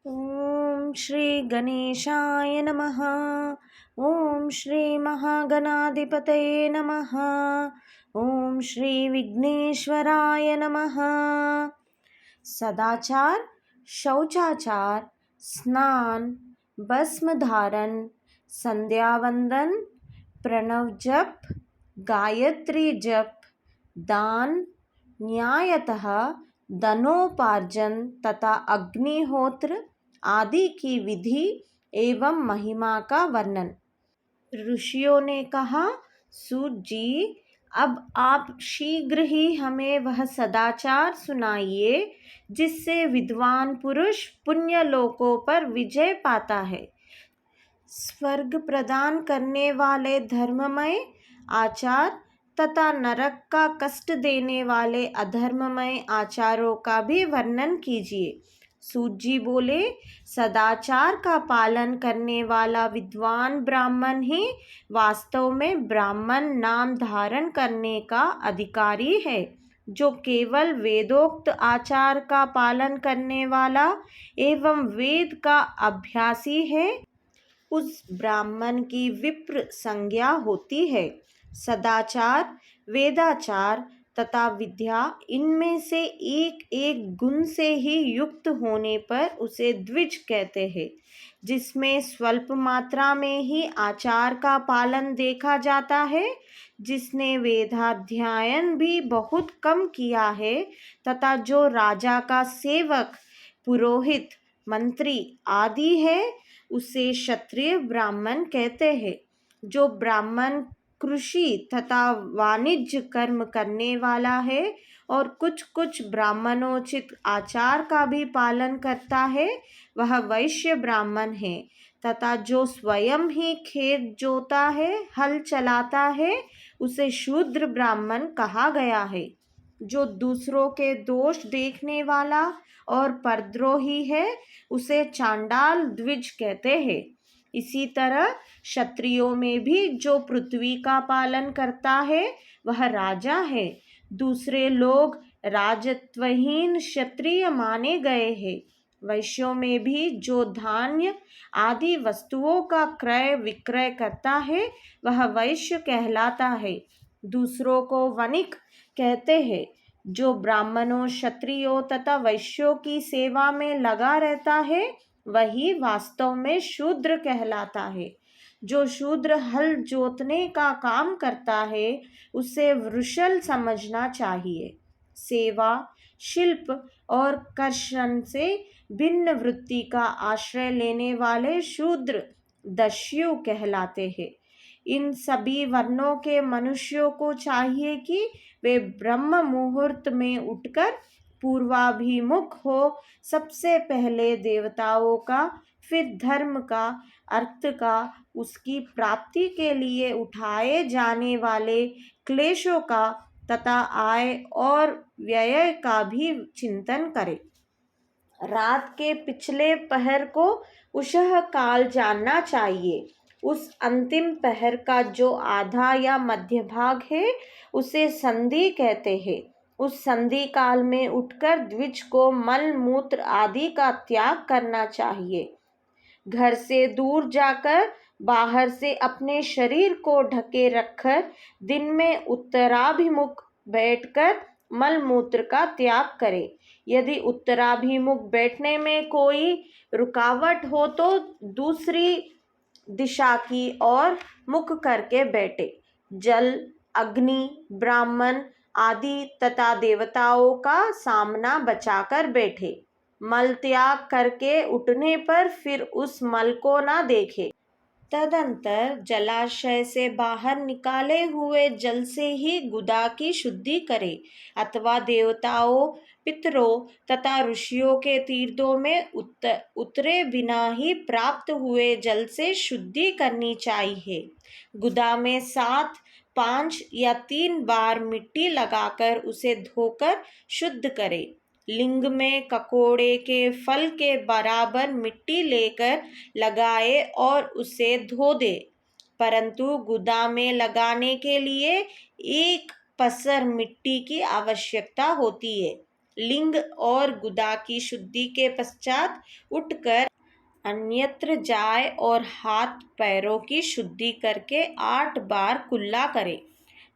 ओम श्री गणेशाय नमः। ओम श्री महागणाधिपतये नमः। ओम श्री विघ्नेश्वराय नमः। सदाचार, शौचाचार, स्नान, भस्म धारण, संध्या वंदन, प्रणव जप, गायत्री जप, दान, न्यायतः धनोपार्जन तथा अग्निहोत्र आदि की विधि एवं महिमा का वर्णन। ऋषियों ने कहा, सूत जी, अब आप शीघ्र ही हमें वह सदाचार सुनाइए जिससे विद्वान पुरुष पुण्य लोकों पर विजय पाता है। स्वर्ग प्रदान करने वाले धर्ममय आचार तथा नरक का कष्ट देने वाले अधर्ममय आचारों का भी वर्णन कीजिए। सूत जी बोले, सदाचार का पालन करने वाला विद्वान ब्राह्मण ही वास्तव में ब्राह्मण नाम धारण करने का अधिकारी है। जो केवल वेदोक्त आचार का पालन करने वाला एवं वेद का अभ्यासी है, उस ब्राह्मण की विप्र संज्ञा होती है। सदाचार, वेदाचार तथा विद्या, इनमें से एक एक गुण से ही युक्त होने पर उसे द्विज कहते हैं। जिसमें स्वल्प मात्रा में ही आचार का पालन देखा जाता है, जिसने वेदाध्ययन भी बहुत कम किया है तथा जो राजा का सेवक, पुरोहित, मंत्री आदि है, उसे क्षत्रिय ब्राह्मण कहते हैं। जो ब्राह्मण कृषि तथा वाणिज्य कर्म करने वाला है और कुछ कुछ ब्राह्मणोचित आचार का भी पालन करता है, वह वैश्य ब्राह्मण है। तथा जो स्वयं ही खेत जोता है, हल चलाता है, उसे शूद्र ब्राह्मण कहा गया है। जो दूसरों के दोष देखने वाला और परद्रोही है, उसे चांडाल द्विज कहते हैं। इसी तरह क्षत्रियों में भी जो पृथ्वी का पालन करता है, वह राजा है। दूसरे लोग राजत्वहीन क्षत्रिय माने गए हैं। वैश्यों में भी जो धान्य आदि वस्तुओं का क्रय विक्रय करता है, वह वैश्य कहलाता है। दूसरों को वणिक कहते हैं। जो ब्राह्मणों, क्षत्रियों तथा वैश्यों की सेवा में लगा रहता है, वही वास्तव में शूद्र कहलाता है। जो शूद्र हल जोतने का काम करता है, उसे वृषल समझना चाहिए। सेवा, शिल्प और कर्षण से भिन्न वृत्ति का आश्रय लेने वाले शूद्र दस्यु कहलाते हैं। इन सभी वर्णों के मनुष्यों को चाहिए कि वे ब्रह्म मुहूर्त में उठकर पूर्वाभिमुख हो सबसे पहले देवताओं का, फिर धर्म का, अर्थ का, उसकी प्राप्ति के लिए उठाए जाने वाले क्लेशों का तथा आय और व्यय का भी चिंतन करें। रात के पिछले पहर को उषः काल जानना चाहिए। उस अंतिम पहर का जो आधा या मध्य भाग है, उसे संधि कहते हैं। उस संधि काल में उठकर द्विज को मल मूत्र आदि का त्याग करना चाहिए। घर से दूर जाकर बाहर से अपने शरीर को ढके रखकर दिन में उत्तराभिमुख बैठकर मल मूत्र का त्याग करें। यदि उत्तराभिमुख बैठने में कोई रुकावट हो तो दूसरी दिशा की ओर मुख करके बैठे। जल, अग्नि, ब्राह्मण आदि तथा देवताओं का सामना बचाकर बैठे। मल त्याग करके उठने पर फिर उस मल को ना देखे। तदंतर जलाशय से बाहर निकाले हुए जल से ही गुदा की शुद्धि करे अथवा देवताओं, पितरों तथा ऋषियों के तीर्थों में उतरे बिना ही प्राप्त हुए जल से शुद्धि करनी चाहिए। गुदा में 7, 5 या 3 बार मिट्टी लगाकर उसे धोकर शुद्ध करे। लिंग में ककोड़े के फल के बराबर मिट्टी लेकर लगाए और उसे धो दे। परंतु गुदा में लगाने के लिए 1 पसर मिट्टी की आवश्यकता होती है। लिंग और गुदा की शुद्धि के पश्चात उठकर अन्यत्र जाए और हाथ पैरों की शुद्धि करके 8 बार कुल्ला करे।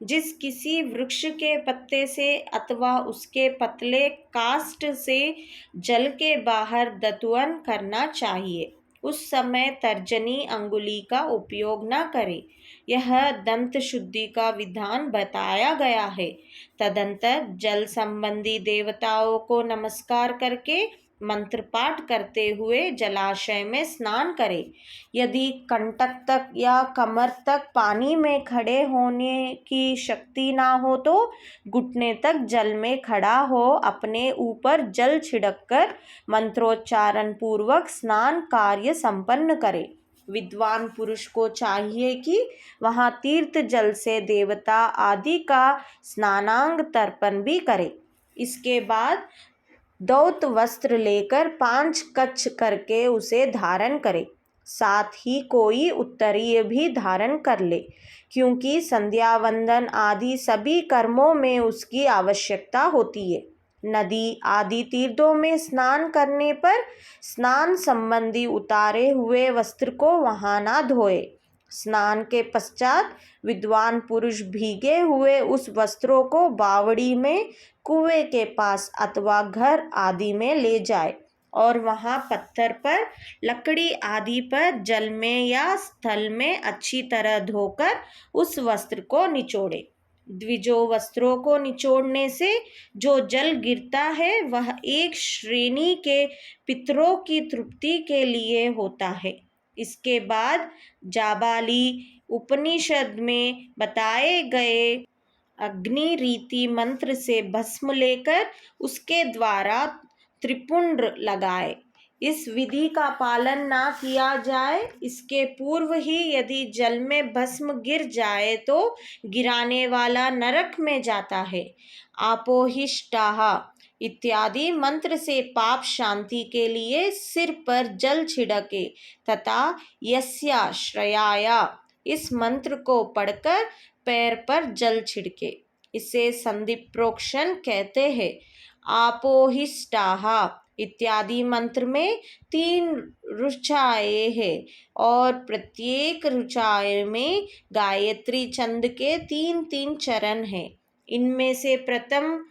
जिस किसी वृक्ष के पत्ते से अथवा उसके पतले काष्ठ से जल के बाहर दतुअन करना चाहिए, उस समय तर्जनी अंगुली का उपयोग न करे। यह दंत शुद्धि का विधान बताया गया है। तदंतर जल संबंधी देवताओं को नमस्कार करके मंत्र पाठ करते हुए जलाशय में स्नान करें। यदि कंटक तक या कमर तक पानी में खड़े होने की शक्ति ना हो तो घुटने तक जल में खड़ा हो अपने ऊपर जल छिड़ककर मंत्रोच्चारण पूर्वक स्नान कार्य संपन्न करे। विद्वान पुरुष को चाहिए कि वहाँ तीर्थ जल से देवता आदि का स्नानांग तर्पण भी करे। इसके बाद धौत वस्त्र लेकर 5 कच्छ करके उसे धारण करे। साथ ही कोई उत्तरीय भी धारण कर ले, क्योंकि संध्या वंदन आदि सभी कर्मों में उसकी आवश्यकता होती है। नदी आदि तीर्थों में स्नान करने पर स्नान संबंधी उतारे हुए वस्त्र को वहां ना धोए। स्नान के पश्चात विद्वान पुरुष भीगे हुए उस वस्त्रों को बावड़ी में, कुएं के पास अथवा घर आदि में ले जाए और वहां पत्थर पर, लकड़ी आदि पर जल में या स्थल में अच्छी तरह धोकर उस वस्त्र को निचोड़े। द्विजो वस्त्रों को निचोड़ने से जो जल गिरता है वह एक श्रेणी के पितरों की तृप्ति के लिए होता है। इसके बाद जाबाली उपनिषद में बताए गए अग्नि रीति मंत्र से भस्म लेकर उसके द्वारा त्रिपुंड लगाए। इस विधि का पालन ना किया जाए, इसके पूर्व ही यदि जल में भस्म गिर जाए तो गिराने वाला नरक में जाता है। आपोहिष्टाः इत्यादि मंत्र से पाप शांति के लिए सिर पर जल छिड़के तथा यस्याश्रयाया इस मंत्र को पढ़कर पैर पर जल छिड़के। इसे संधि प्रोक्षण कहते हैं। आपोहिष्टाः इत्यादि मंत्र में 3 ऋचाएँ हैं और प्रत्येक ऋचाए में गायत्री छंद के 3-3 चरण हैं। इनमें से प्रथम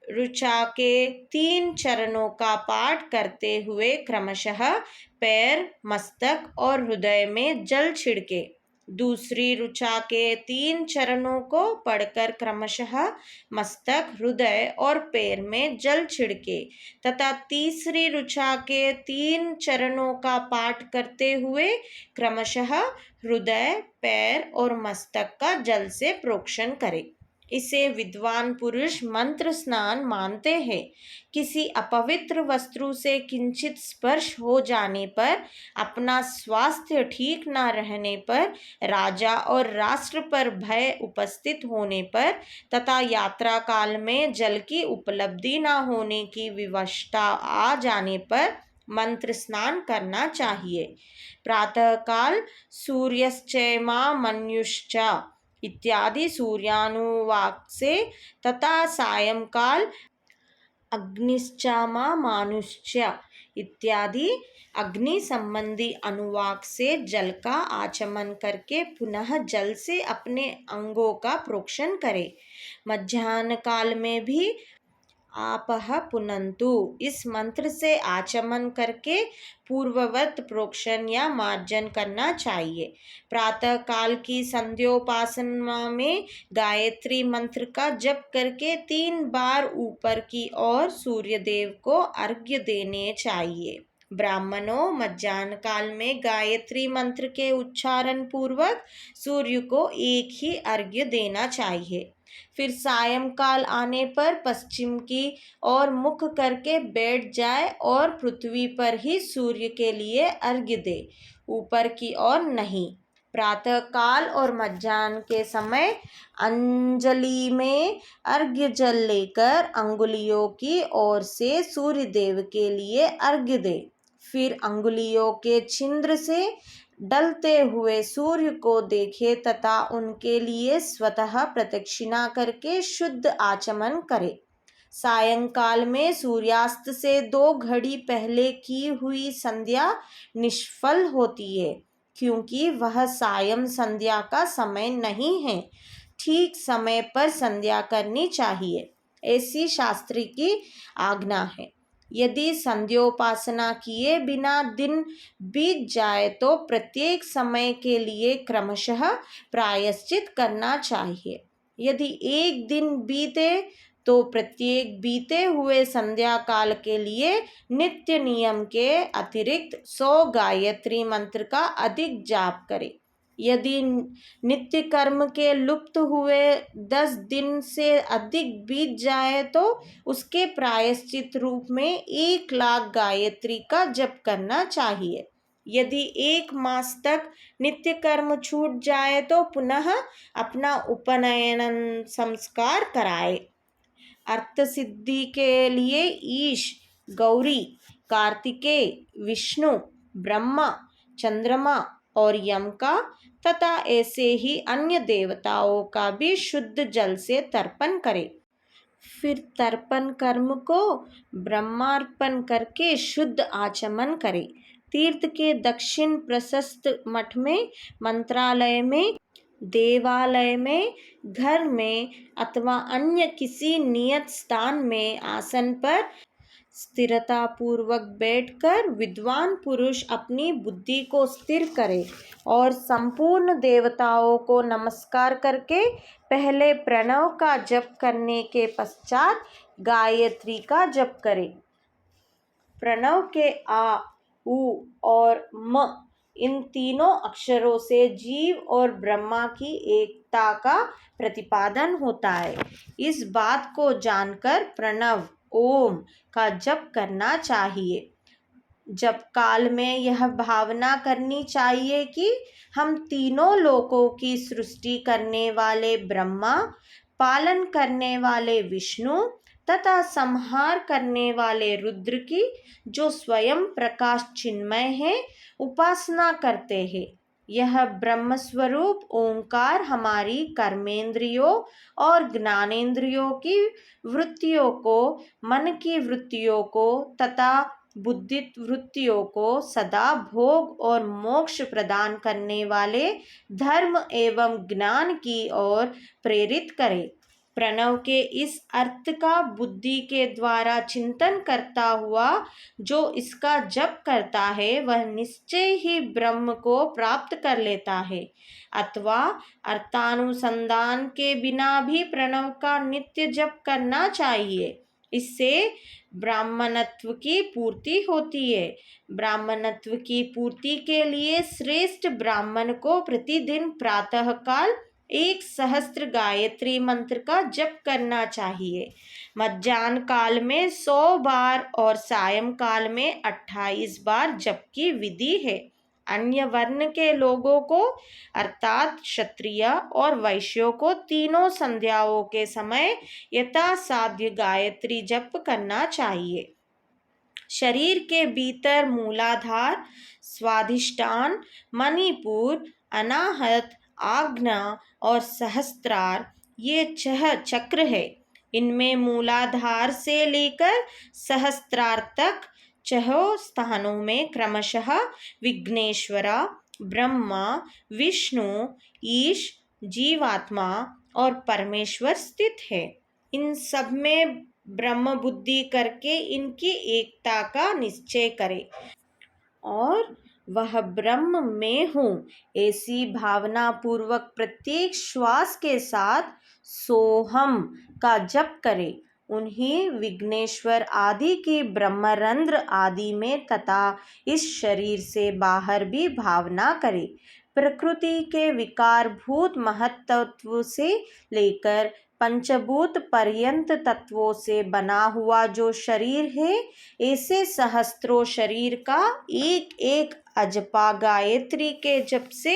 ऋचा के 3 चरणों का पाठ करते हुए क्रमशः पैर, मस्तक और हृदय में जल छिड़के। दूसरी ऋचा के 3 चरणों को पढ़कर क्रमशः मस्तक, हृदय और पैर में जल छिड़के तथा तीसरी ऋचा के 3 चरणों का पाठ करते हुए क्रमशः हृदय, पैर और मस्तक का जल से प्रोक्षण करे। इसे विद्वान पुरुष मंत्र स्नान मानते हैं। किसी अपवित्र वस्तु से किंचित स्पर्श हो जाने पर, अपना स्वास्थ्य ठीक न रहने पर, राजा और राष्ट्र पर भय उपस्थित होने पर तथा यात्रा काल में जल की उपलब्धि न होने की विवशता आ जाने पर मंत्र स्नान करना चाहिए। प्रातः काल सूर्यश्चैमामन्युश्च इत्यादि सूर्यानुवाक से तथा सायंकाल अग्निश्चामामानुश्च इत्यादि अग्नि संबंधी अनुवाक से जल का आचमन करके पुनः जल से अपने अंगों का प्रोक्षण करे। मध्याह्न काल में भी आपह पुनन्तु इस मंत्र से आचमन करके पूर्ववत प्रोक्षण या मार्जन करना चाहिए। प्रातः काल की संध्योपासना में गायत्री मंत्र का जप करके 3 बार ऊपर की ओर सूर्य देव को अर्घ्य देने चाहिए। ब्राह्मणों मध्याह्न काल में गायत्री मंत्र के उच्चारण पूर्वक सूर्य को एक ही अर्घ्य देना चाहिए। फिर सायंकाल आने पर पश्चिम की ओर मुख करके बैठ जाए और पृथ्वी पर ही सूर्य के लिए अर्घ्य दे, ऊपर की ओर नहीं। प्रातः काल और मध्याह्न के समय अंजलि में अर्घ्य जल लेकर अंगुलियों की ओर से सूर्य देव के लिए अर्घ्य दे। फिर अंगुलियों के छिद्र से ढलते हुए सूर्य को देखे तथा उनके लिए स्वतः प्रदक्षिणा करके शुद्ध आचमन करे। सायंकाल में सूर्यास्त से 2 घड़ी पहले की हुई संध्या निष्फल होती है, क्योंकि वह सायं संध्या का समय नहीं है। ठीक समय पर संध्या करनी चाहिए, ऐसी शास्त्री की आज्ञा है। यदि संध्योपासना किए बिना दिन बीत जाए तो प्रत्येक समय के लिए क्रमशः प्रायश्चित करना चाहिए। यदि एक दिन बीते तो प्रत्येक बीते हुए संध्या काल के लिए नित्य नियम के अतिरिक्त 100 गायत्री मंत्र का अधिक जाप करें। यदि नित्य कर्म के लुप्त हुए 10 दिन से अधिक बीत जाए तो उसके प्रायश्चित रूप में 1,00,000 गायत्री का जप करना चाहिए। यदि 1 मास तक नित्य कर्म छूट जाए तो पुनः अपना उपनयन संस्कार कराए। अर्थ सिद्धि के लिए ईश, गौरी, कार्तिकेय, विष्णु, ब्रह्मा, चंद्रमा और यम का तथा ऐसे ही अन्य देवताओं का भी शुद्ध जल से तर्पण करे। फिर तर्पण कर्म को ब्रह्मार्पण करके शुद्ध आचमन करे। तीर्थ के दक्षिण प्रशस्त मठ में, मंत्रालय में, देवालय में, घर में अथवा अन्य किसी नियत स्थान में आसन पर स्थिरता पूर्वक बैठकर विद्वान पुरुष अपनी बुद्धि को स्थिर करे और संपूर्ण देवताओं को नमस्कार करके पहले प्रणव का जप करने के पश्चात गायत्री का जप करे। प्रणव के आ, उ और म इन तीनों अक्षरों से जीव और ब्रह्मा की एकता का प्रतिपादन होता है। इस बात को जानकर प्रणव ओम का जप करना चाहिए। जप काल में यह भावना करनी चाहिए कि हम तीनों लोकों की सृष्टि करने वाले ब्रह्मा, पालन करने वाले विष्णु तथा संहार करने वाले रुद्र की, जो स्वयं प्रकाश चिन्मय है, उपासना करते हैं। यह ब्रह्म स्वरूप ओंकार हमारी कर्मेंद्रियों और ज्ञानेंद्रियों की वृत्तियों को, मन की वृत्तियों को तथा बुद्धि वृत्तियों को सदा भोग और मोक्ष प्रदान करने वाले धर्म एवं ज्ञान की ओर प्रेरित करे। प्रणव के इस अर्थ का बुद्धि के द्वारा चिंतन करता हुआ जो इसका जप करता है वह निश्चय ही ब्रह्म को प्राप्त कर लेता है, अथवा अर्थानुसंधान के बिना भी प्रणव का नित्य जप करना चाहिए। इससे ब्राह्मणत्व की पूर्ति होती है। ब्राह्मणत्व की पूर्ति के लिए श्रेष्ठ ब्राह्मण को प्रतिदिन प्रातःकाल 1,000 गायत्री मंत्र का जप करना चाहिए। मध्याह्न काल में 100 बार और सायंकाल में 28 बार जप की विधि है। अन्य वर्ण के लोगों को अर्थात क्षत्रिय और वैश्यों को तीनों संध्याओं के समय यथासाध्य गायत्री जप करना चाहिए। शरीर के भीतर मूलाधार, स्वाधिष्ठान, मणिपुर, अनाहत, आज्ञा और सहस्त्रार ये 6 चक्र है। इनमें मूलाधार से लेकर सहस्त्रार तक 6 स्थानों में क्रमशः विघ्नेश्वरा, ब्रह्मा, विष्णु, ईश, जीवात्मा और परमेश्वर स्थित है। इन सब में ब्रह्म बुद्धि करके इनकी एकता का निश्चय करे और वह ब्रह्म में हूँ ऐसी भावना पूर्वक प्रत्येक श्वास के साथ सोहम का जप करे। उन्हीं विघ्नेश्वर आदि की ब्रह्मरंध्र आदि में तथा इस शरीर से बाहर भी भावना करे। प्रकृति के विकारभूत महत्त्व से लेकर पंचभूत पर्यंत तत्वों से बना हुआ जो शरीर है, ऐसे सहस्त्रों शरीर का एक एक अजपा गायत्री के जप से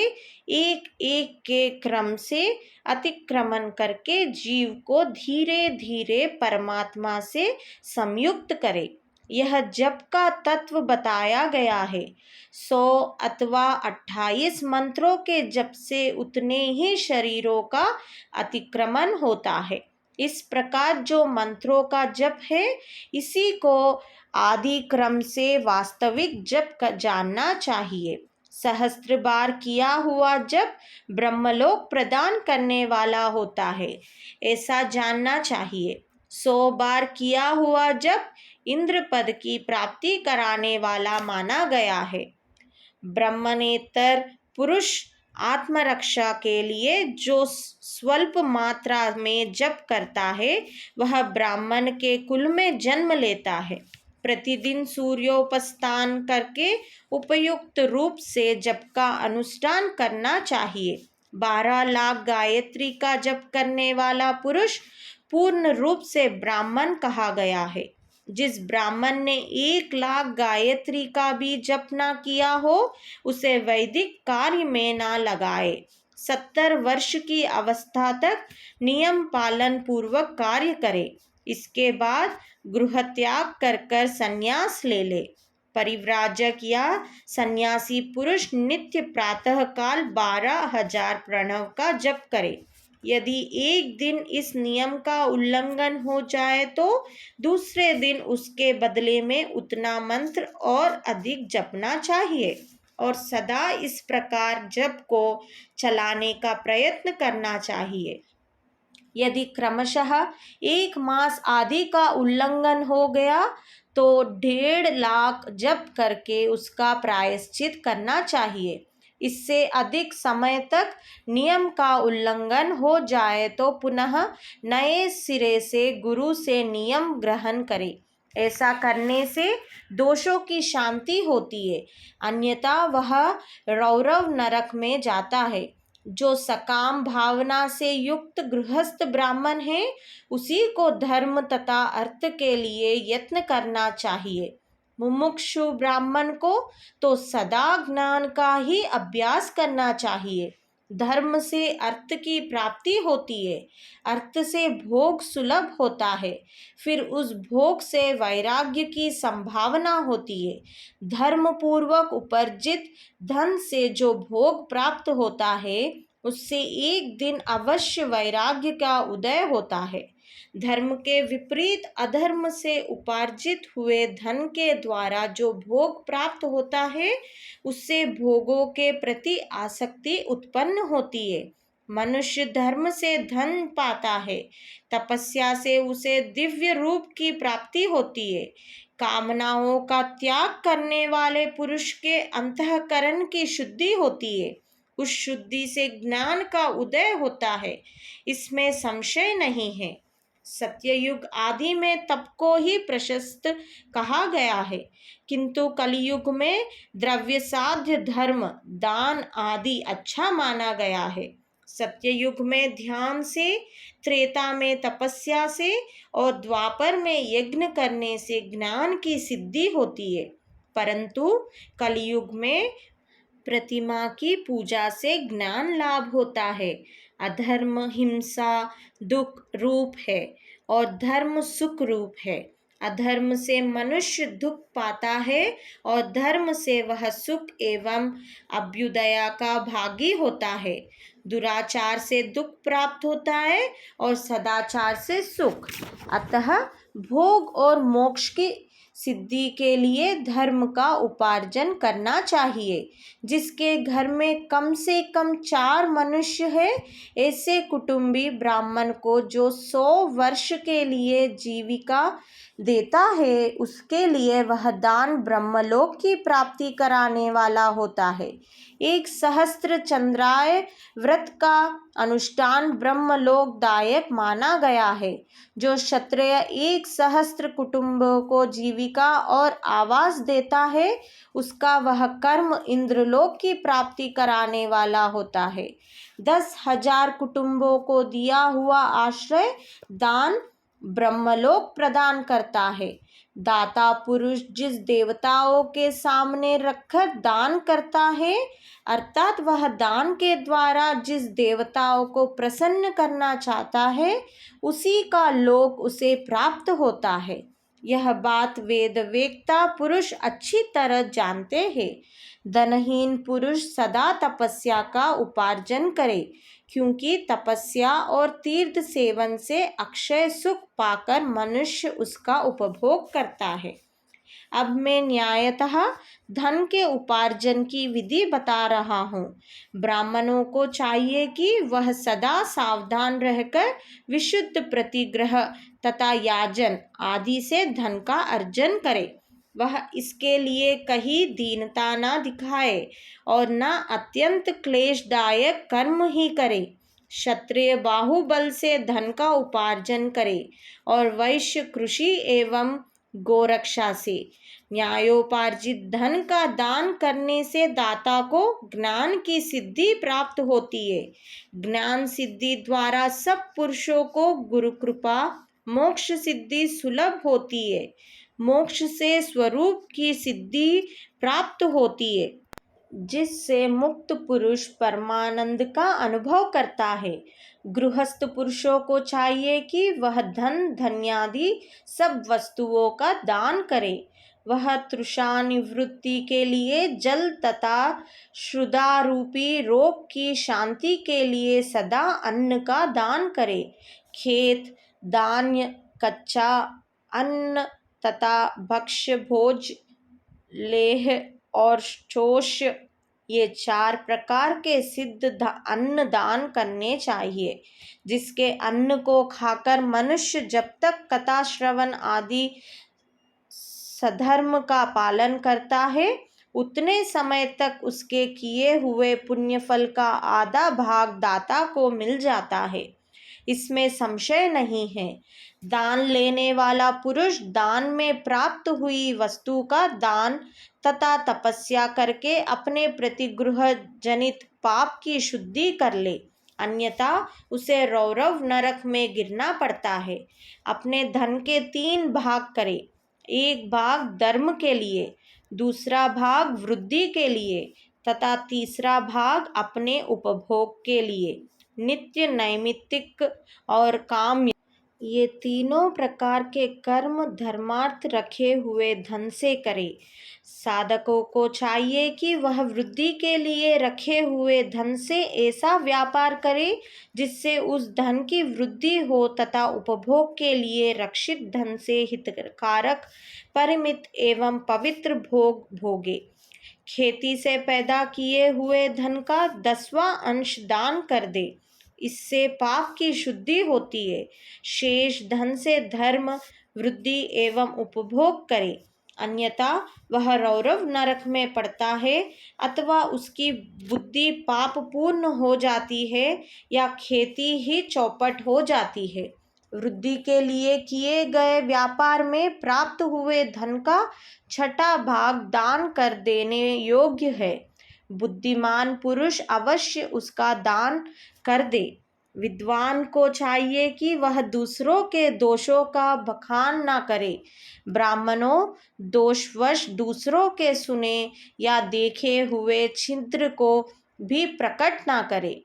एक एक के क्रम से अतिक्रमण करके जीव को धीरे धीरे परमात्मा से संयुक्त करे। यह जप का तत्व बताया गया है। 100 अथवा 28 मंत्रों के जप से उतने ही शरीरों का अतिक्रमण होता है। इस प्रकार जो मंत्रों का जप है, इसी को आदि क्रम से वास्तविक जप जानना चाहिए। सहस्त्र बार किया हुआ जप ब्रह्मलोक प्रदान करने वाला होता है, ऐसा जानना चाहिए। 100 बार किया हुआ जप इंद्र पद की प्राप्ति कराने वाला माना गया है। ब्रह्मनेतर पुरुष आत्मरक्षा के लिए जो स्वल्प मात्रा में जप करता है, वह ब्राह्मण के कुल में जन्म लेता है। प्रतिदिन सूर्योपासना करके उपयुक्त रूप से जप का अनुष्ठान करना चाहिए। 12 लाख गायत्री का जप करने वाला पुरुष पूर्ण रूप से ब्राह्मण कहा गया है। जिस ब्राह्मण ने 1 लाख गायत्री का भी जप ना किया हो, उसे वैदिक कार्य में ना लगाए। 70 वर्ष की अवस्था तक नियम पालन पूर्वक कार्य करे। इसके बाद गृह त्याग कर संन्यास ले ले। परिव्राजक या सन्यासी पुरुष नित्य प्रातः काल 12,000 प्रणव का जप करे। यदि एक दिन इस नियम का उल्लंघन हो जाए तो दूसरे दिन उसके बदले में उतना मंत्र और अधिक जपना चाहिए और सदा इस प्रकार जप को चलाने का प्रयत्न करना चाहिए। यदि क्रमशः 1 मास आदि का उल्लंघन हो गया तो 1.5 लाख जप करके उसका प्रायश्चित करना चाहिए। इससे अधिक समय तक नियम का उल्लंघन हो जाए तो पुनः नए सिरे से गुरु से नियम ग्रहण करें। ऐसा करने से दोषों की शांति होती है, अन्यथा वह रौरव नरक में जाता है। जो सकाम भावना से युक्त गृहस्थ ब्राह्मण है, उसी को धर्म तथा अर्थ के लिए यत्न करना चाहिए। मुमुक्षु ब्राह्मण को तो सदा ज्ञान का ही अभ्यास करना चाहिए। धर्म से अर्थ की प्राप्ति होती है, अर्थ से भोग सुलभ होता है, फिर उस भोग से वैराग्य की संभावना होती है। धर्म पूर्वक उपार्जित धन से जो भोग प्राप्त होता है, उससे एक दिन अवश्य वैराग्य का उदय होता है। धर्म के विपरीत अधर्म से उपार्जित हुए धन के द्वारा जो भोग प्राप्त होता है, उससे भोगों के प्रति आसक्ति उत्पन्न होती है। मनुष्य धर्म से धन पाता है, तपस्या से उसे दिव्य रूप की प्राप्ति होती है। कामनाओं का त्याग करने वाले पुरुष के अंतःकरण की शुद्धि होती है। उस शुद्धि से ज्ञान का उदय होता है, इसमें संशय नहीं है। सत्ययुग आदि में तप को ही प्रशस्त कहा गया है, किंतु कलयुग में द्रव्य साध्य धर्म दान आदि अच्छा माना गया है। सत्ययुग में ध्यान से, त्रेता में तपस्या से और द्वापर में यज्ञ करने से ज्ञान की सिद्धि होती है, परंतु कलयुग में प्रतिमा की पूजा से ज्ञान लाभ होता है। अधर्म हिंसा दुख रूप है और धर्म सुख रूप है। अधर्म से मनुष्य दुख पाता है और धर्म से वह सुख एवं अभ्युदय का भागी होता है। दुराचार से दुख प्राप्त होता है और सदाचार से सुख। अतः भोग और मोक्ष की सिद्धि के लिए धर्म का उपार्जन करना चाहिए। जिसके घर में कम से कम 4 मनुष्य है, ऐसे कुटुंबी ब्राह्मण को जो 100 वर्ष के लिए जीविका देता है, उसके लिए वह दान ब्रह्मलोक की प्राप्ति कराने वाला होता है। 1 सहस्त्र चंद्राय व्रत का अनुष्ठान ब्रह्मलोकदायक माना गया है। जो क्षत्रिय 1 सहस्त्र कुटुंबों को जीविका और आवास देता है, उसका वह कर्म इंद्रलोक की प्राप्ति कराने वाला होता है। 10,000 कुटुंबों को दिया हुआ आश्रय दान ब्रह्मलोक प्रदान करता है। दाता पुरुष जिस देवताओं के सामने रखकर दान करता है, अर्थात वह दान के द्वारा जिस देवताओं को प्रसन्न करना चाहता है, उसी का लोक उसे प्राप्त होता है। यह बात वेद वेत्ता पुरुष अच्छी तरह जानते हैं। धनहीन पुरुष सदा तपस्या का उपार्जन करे, क्योंकि तपस्या और तीर्थ सेवन से अक्षय सुख पाकर मनुष्य उसका उपभोग करता है। अब मैं न्यायतः धन के उपार्जन की विधि बता रहा हूँ। ब्राह्मणों को चाहिए कि वह सदा सावधान रहकर विशुद्ध प्रतिग्रह तथा याजन आदि से धन का अर्जन करे। वह इसके लिए कहीं दीनता न दिखाए और न अत्यंत क्लेशदायक कर्म ही करे। क्षत्रिय बाहुबल से धन का उपार्जन करे और वैश्य कृषि एवं गोरक्षा से। न्यायोपार्जित धन का दान करने से दाता को ज्ञान की सिद्धि प्राप्त होती है। ज्ञान सिद्धि द्वारा सब पुरुषों को गुरु कृपा मोक्ष सिद्धि सुलभ होती है। मोक्ष से स्वरूप की सिद्धि प्राप्त होती है, जिससे मुक्त पुरुष परमानंद का अनुभव करता है। गृहस्थ पुरुषों को चाहिए कि वह धन धन्यादि सब वस्तुओं का दान करे। वह तृषा निवृत्ति के लिए जल तथा क्षुधा रूपी रोग की शांति के लिए सदा अन्न का दान करे। खेत, धान्य, कच्चा अन्न तथा भक्ष्य भोज, लेह और शोष्य, ये 4 प्रकार के सिद्ध अन्न दान करने चाहिए, जिसके अन्न को खाकर मनुष्य जब तक कथा श्रवण आदि सधर्म का पालन करता है, उतने समय तक उसके किए हुए पुण्य फल का आधा भाग दाता को मिल जाता है। इसमें संशय नहीं है। दान लेने वाला पुरुष दान में प्राप्त हुई वस्तु का दान तथा तपस्या करके अपने प्रतिग्रह जनित पाप की शुद्धि कर ले, अन्यथा उसे रौरव नरक में गिरना पड़ता है। अपने धन के 3 भाग करे। एक भाग धर्म के लिए, दूसरा भाग वृद्धि के लिए तथा तीसरा भाग अपने उपभोग के लिए। नित्य, नैमित्तिक और काम्य, ये तीनों प्रकार के कर्म धर्मार्थ रखे हुए धन से करे। साधकों को चाहिए कि वह वृद्धि के लिए रखे हुए धन से ऐसा व्यापार करे जिससे उस धन की वृद्धि हो तथा उपभोग के लिए रक्षित धन से हितकारक, परिमित एवं पवित्र भोग भोगे। खेती से पैदा किए हुए धन का 10वां अंश दान कर दे, इससे पाप की शुद्धि होती है। शेष धन से धर्म, वृद्धि एवं उपभोग करे, अन्यथा वह रौरव नरक में पड़ता है, अथवा उसकी बुद्धि पाप पूर्ण हो जाती है या खेती ही चौपट हो जाती है। वृद्धि के लिए किए गए व्यापार में प्राप्त हुए धन का 6ठा भाग दान कर देने योग्य है। बुद्धिमान पुरुष अवश्य उसका दान कर दे। विद्वान को चाहिए कि वह दूसरों के दोषों का बखान न करे। ब्राह्मणों, दोषवश दूसरों के सुने या देखे हुए छिद्र को भी प्रकट न करे।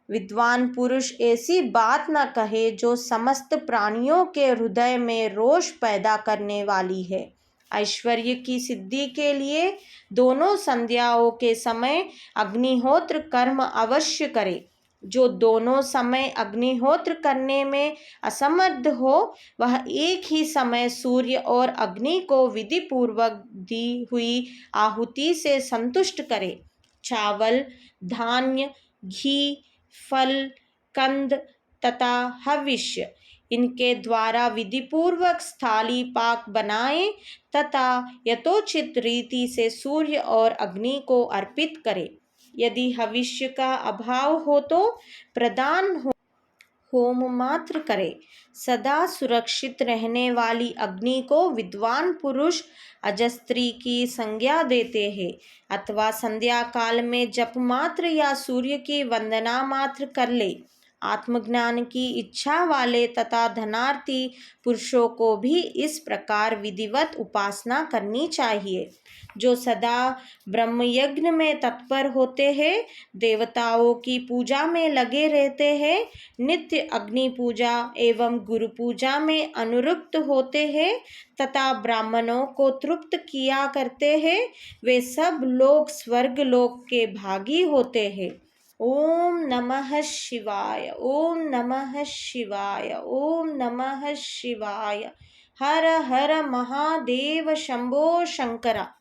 विद्वान पुरुष ऐसी बात न कहे जो समस्त प्राणियों के हृदय में रोष पैदा करने वाली है। ऐश्वर्य की सिद्धि के लिए दोनों संध्याओं के समय अग्निहोत्र कर्म अवश्य करे। जो दोनों समय अग्निहोत्र करने में असमर्थ हो, वह एक ही समय सूर्य और अग्नि को विधि पूर्वक दी हुई आहुति से संतुष्ट करे। चावल, धान्य, घी, फल, कंद तथा हविष्य, इनके द्वारा विधिपूर्वक स्थाली पाक बनाए तथा यथोचित रीति से सूर्य और अग्नि को अर्पित करे। यदि हविष्य का अभाव हो तो प्रदान होम मात्र करे। सदा सुरक्षित रहने वाली अग्नि को विद्वान पुरुष अजस्त्री की संज्ञा देते हैं, अथवा संध्या काल में जप मात्र या सूर्य की वंदना मात्र कर ले। आत्मज्ञान की इच्छा वाले तथा धनार्थी पुरुषों को भी इस प्रकार विधिवत उपासना करनी चाहिए। जो सदा ब्रह्म यज्ञ में तत्पर होते हैं, देवताओं की पूजा में लगे रहते हैं, नित्य अग्नि पूजा एवं गुरु पूजा में अनुरक्त होते हैं तथा ब्राह्मणों को तृप्त किया करते हैं, वे सब लोग स्वर्ग लोक के भागी होते हैं। ओम नमः शिवाय, ओम नमः शिवाय, ओम नमः शिवाय। हर हर महादेव शंभो शंकरा।